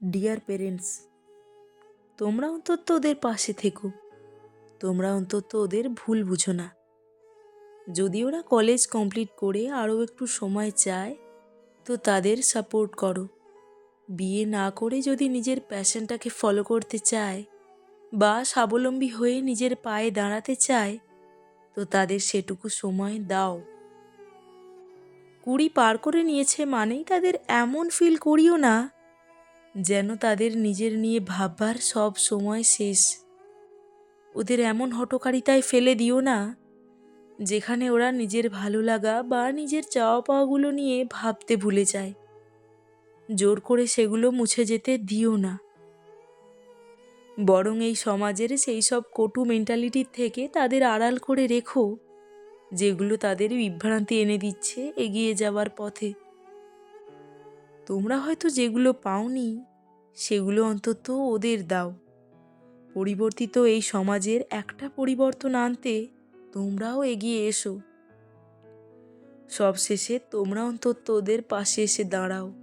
Deer parents, তোমরা অন্তত ওদের পাশে থেকো। তোমরা অন্তত ওদের ভুল বুঝো না। যদি ওরা কলেজ কমপ্লিট করে আরও একটু সময় চায় তো তাদের সাপোর্ট করো। বিয়ে না করে যদি নিজের প্যাশনটাকে ফলো করতে চায় বা স্বাবলম্বী হয়ে নিজের পায়ে দাঁড়াতে চায় তো তাদের সেটুকু সময় দাও। 20 পার করে নিয়েছে মানেই তাদের এমন ফিল করিও না যেন তাদের নিজের নিয়ে ভাববার সব সময় শেষ। ওদের এমন হঠকারিতায় ফেলে দিও না যেখানে ওরা নিজের ভালো লাগা বা নিজের চাওয়া পাওয়াগুলো নিয়ে ভাবতে ভুলে যায়। জোর করে সেগুলো মুছে যেতে দিও না। বরং এই সমাজের সেই সব কটু মেন্টালিটির থেকে তাদের আড়াল করে রেখো যেগুলো তাদের বিভ্রান্তি এনে দিচ্ছে এগিয়ে যাওয়ার পথে। তোমরা হয়তো যেগুলো পাওনি সেগুলো অন্তত ওদের দাও। পরিবর্তিত এই সমাজের একটা পরিবর্তন আনতে তোমরাও এগিয়ে এসো। সবশেষে তোমরা অন্তত ওদের পাশে এসে দাঁড়াও।